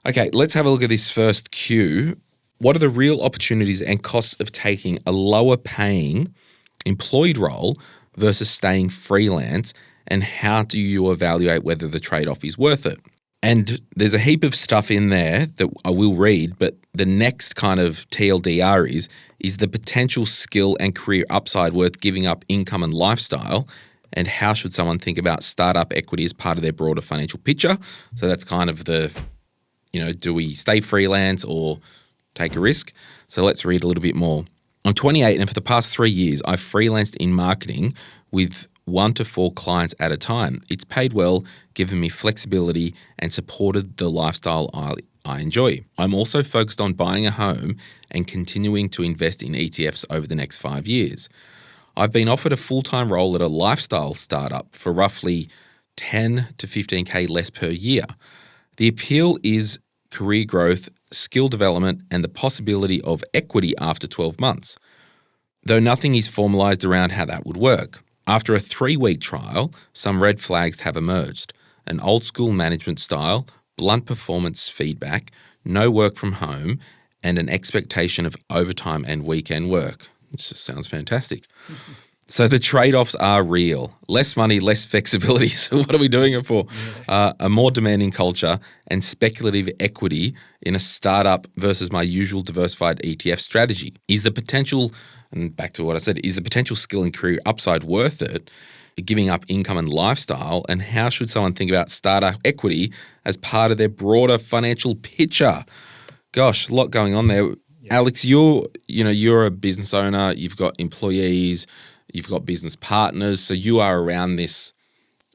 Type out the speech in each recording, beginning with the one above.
Okay, let's have a look at this first cue. What are the real opportunities and costs of taking a lower paying employed role versus staying freelance, and how do you evaluate whether the trade-off is worth it? And there's a heap of stuff in there that I will read, but the next kind of TLDR is the potential skill and career upside worth giving up income and lifestyle, and how should someone think about startup equity as part of their broader financial picture? So that's kind of the, do we stay freelance or take a risk? So let's read a little bit more. I'm 28, and for the past 3 years, I've freelanced in marketing with 1 to 4 clients at a time. It's paid well, given me flexibility, and supported the lifestyle I enjoy. I'm also focused on buying a home and continuing to invest in ETFs over the next 5 years. I've been offered a full-time role at a lifestyle startup for roughly 10 to 15K less per year. The appeal is career growth, skill development, and the possibility of equity after 12 months, though nothing is formalized around how that would work. After a 3-week trial, some red flags have emerged: an old school management style, blunt performance feedback, no work from home, and an expectation of overtime and weekend work. It just sounds fantastic. So the trade-offs are real. Less money, less flexibility. So what are we doing it for? A more demanding culture and speculative equity in a startup versus my usual diversified ETF strategy. Is the potential, and back to what I said, is the potential skill and career upside worth it, giving up income and lifestyle? And how should someone think about startup equity as part of their broader financial picture? Gosh, a lot going on there. Yeah. Alex, you're a business owner, you've got employees, you've got business partners, so you are around this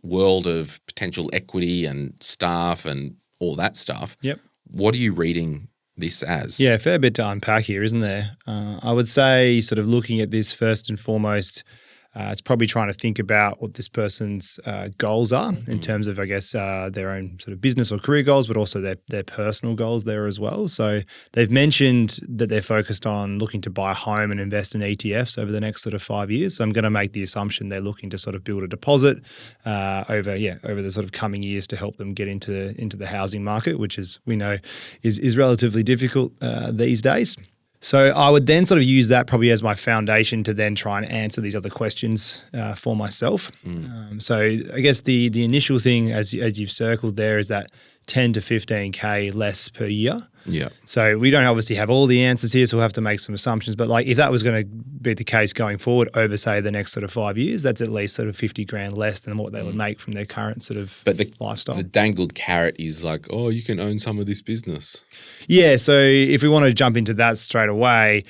world of potential equity and staff and all that stuff. Yep. What are you reading this as? Yeah, a fair bit to unpack here, isn't there? I would say sort of looking at this first and foremost, it's probably trying to think about what this person's goals are in terms of, I guess, their own sort of business or career goals, but also their personal goals there as well. So they've mentioned that they're focused on looking to buy a home and invest in ETFs over the next sort of 5 years. So I'm going to make the assumption they're looking to sort of build a deposit over the sort of coming years to help them get into the housing market, which is, we know, is relatively difficult these days. So I would then sort of use that probably as my foundation to then try and answer these other questions for myself. So I guess the initial thing, as you've circled there, is that 10 to 15K less per year. Yeah. So we don't obviously have all the answers here, so we'll have to make some assumptions. But like if that was going to be the case going forward over, say, the next sort of 5 years, that's at least sort of 50 grand less than what they would make from their current sort of lifestyle. The dangled carrot is like, oh, you can own some of this business. Yeah. So if we want to jump into that straight away,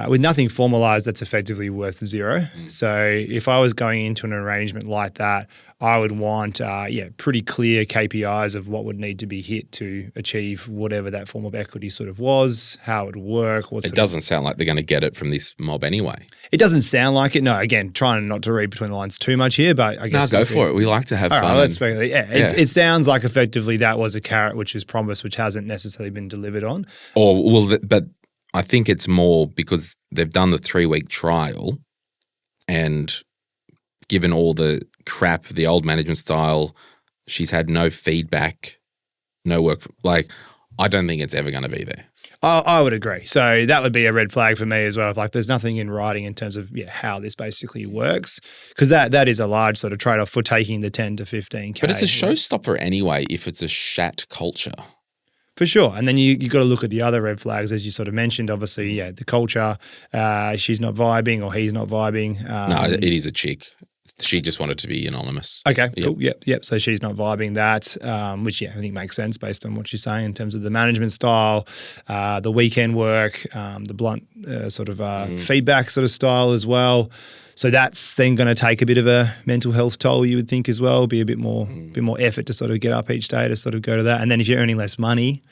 with nothing formalized, that's effectively worth zero. So if I was going into an arrangement like that, I would want, pretty clear KPIs of what would need to be hit to achieve whatever that form of equity sort of was, how it would work. It doesn't sound like they're going to get it from this mob anyway. It doesn't sound like it. No, again, trying not to read between the lines too much here, but I guess. No, go for it. We like to have fun. Right, let's speculate. It sounds like effectively that was a carrot which was promised, which hasn't necessarily been delivered on. But I think it's more because they've done the 3-week trial, and given all the crap, the old management style, she's had no feedback, no work. I don't think it's ever going to be there. I would agree. So that would be a red flag for me as well. If there's nothing in writing in terms of how this basically works, because that is a large sort of trade-off for taking the 10 to 15K. But it's a showstopper anyway if it's a shat culture. For sure. And then you got to look at the other red flags, as you sort of mentioned, obviously, the culture, she's not vibing or he's not vibing. No, it is a chick. She just wanted to be anonymous. Okay, cool. Yep. So she's not vibing that, which, I think makes sense based on what she's saying in terms of the management style, the weekend work, the blunt feedback sort of style as well. So that's then going to take a bit of a mental health toll, you would think as well, be a bit more effort to sort of get up each day to sort of go to that. And then if you're earning less money,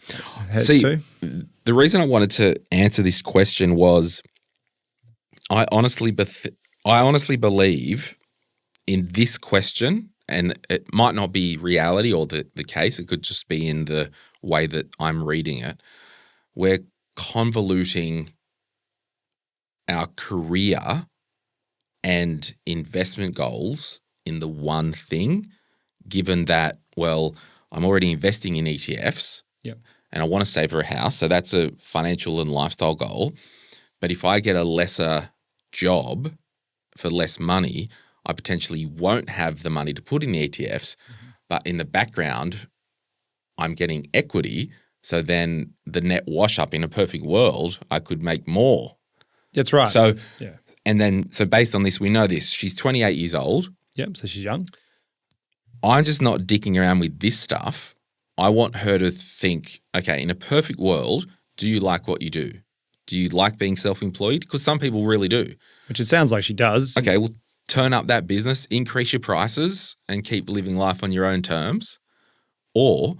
that's too. The reason I wanted to answer this question was I honestly believe in this question, and it might not be reality or the case, it could just be in the way that I'm reading it, we're convoluting our career and investment goals in the one thing, given that, well, I'm already investing in ETFs, Yep. And I want to save for a house. So that's a financial and lifestyle goal. But if I get a lesser job for less money, I potentially won't have the money to put in the ETFs. But in the background, I'm getting equity. So then the net wash up in a perfect world, I could make more. That's right. So, yeah. And then, so based on this, we know this. She's 28 years old. Yep. So she's young. I'm just not dicking around with this stuff. I want her to think, okay, in a perfect world, do you like what you do? Do you like being self-employed? Because some people really do. Which it sounds like she does. Okay, well, turn up that business, increase your prices, and keep living life on your own terms. Or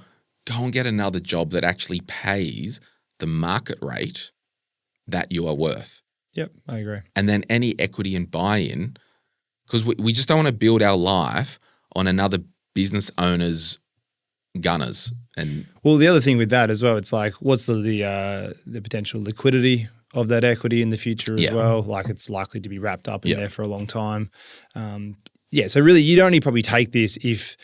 go and get another job that actually pays the market rate that you are worth. Yep, I agree. And then any equity and buy-in, because we just don't want to build our life on another business owner's gunners. And well, the other thing with that as well, it's like, what's the potential liquidity of that equity in the future as well? Like, it's likely to be wrapped up in there for a long time. So really, you'd only probably take this if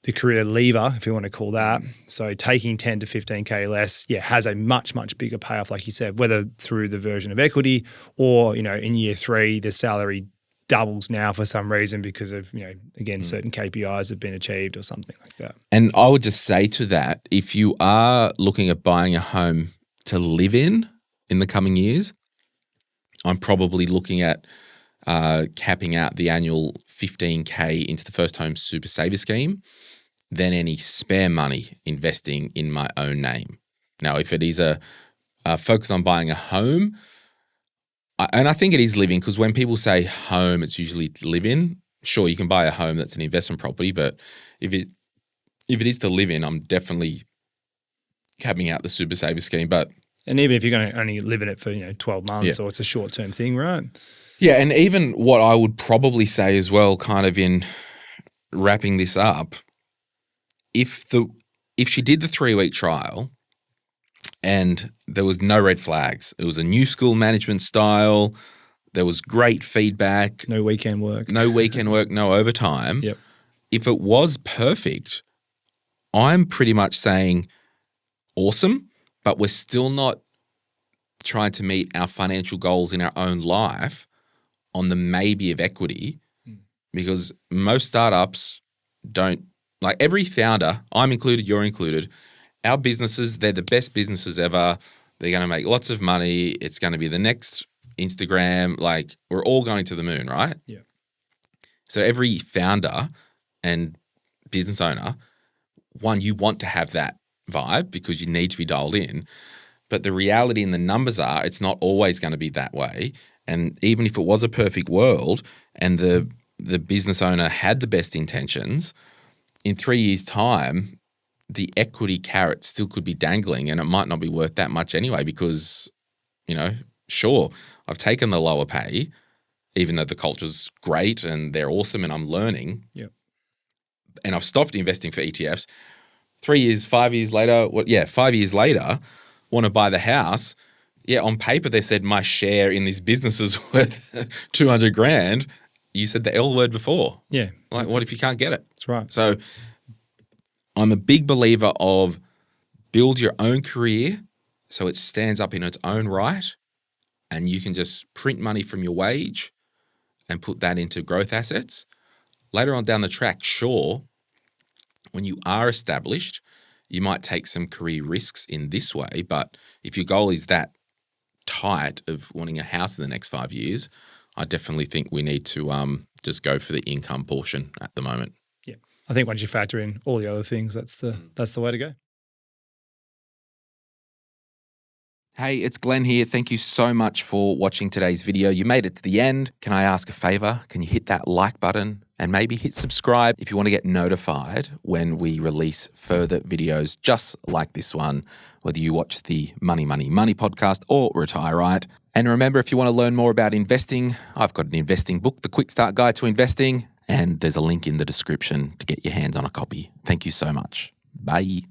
the career lever, if you want to call that, so taking 10 to 15K less, has a much, much bigger payoff, like you said, whether through the version of equity or, in year 3, the salary doubles now for some reason because of, again, certain KPIs have been achieved or something like that. And I would just say to that, if you are looking at buying a home to live in the coming years, I'm probably looking at capping out the annual 15K into the First Home Super Saver Scheme, then any spare money investing in my own name. Now, if it is a focus on buying a home, and I think it is living, because when people say home, it's usually live in. Sure, you can buy a home that's an investment property, but if it is to live in, I'm definitely capping out the Super Saver Scheme. And even if you're going to only live in it for 12 months or it's a short-term thing, right? Yeah, and even what I would probably say as well, kind of in wrapping this up, if she did the 3-week trial and there was no red flags, it was a new school management style, there was great feedback. No weekend work. No overtime. Yep. If it was perfect, I'm pretty much saying awesome, but we're still not trying to meet our financial goals in our own life on the maybe of equity, because most startups don't, like every founder, I'm included, you're included, our businesses, they're the best businesses ever. They're going to make lots of money. It's going to be the next Instagram. Like, we're all going to the moon, right? Yeah. So every founder and business owner, one, you want to have that vibe because you need to be dialed in. But the reality and the numbers are it's not always going to be that way. And even if it was a perfect world and the business owner had the best intentions, in 3 years' time, the equity carrot still could be dangling and it might not be worth that much anyway because, sure, I've taken the lower pay, even though the culture's great and they're awesome and I'm learning. Yep. And I've stopped investing for ETFs. 3 years, 5 years later, 5 years later, want to buy the house. Yeah, on paper they said my share in this business is worth 200 grand. You said the L word before. Yeah. Like, what if you can't get it? That's right. So I'm a big believer of build your own career so it stands up in its own right and you can just print money from your wage and put that into growth assets. Later on down the track, sure, when you are established, you might take some career risks in this way, but if your goal is that tight of wanting a house in the next 5 years, I definitely think we need to just go for the income portion at the moment. Yeah. I think once you factor in all the other things, that's the way to go. Hey, it's Glenn here. Thank you so much for watching today's video. You made it to the end. Can I ask a favor? Can you hit that like button and maybe hit subscribe if you want to get notified when we release further videos just like this one, whether you watch the Money, Money, Money podcast or Retire Right. And remember, if you want to learn more about investing, I've got an investing book, The Quick Start Guide to Investing, and there's a link in the description to get your hands on a copy. Thank you so much. Bye.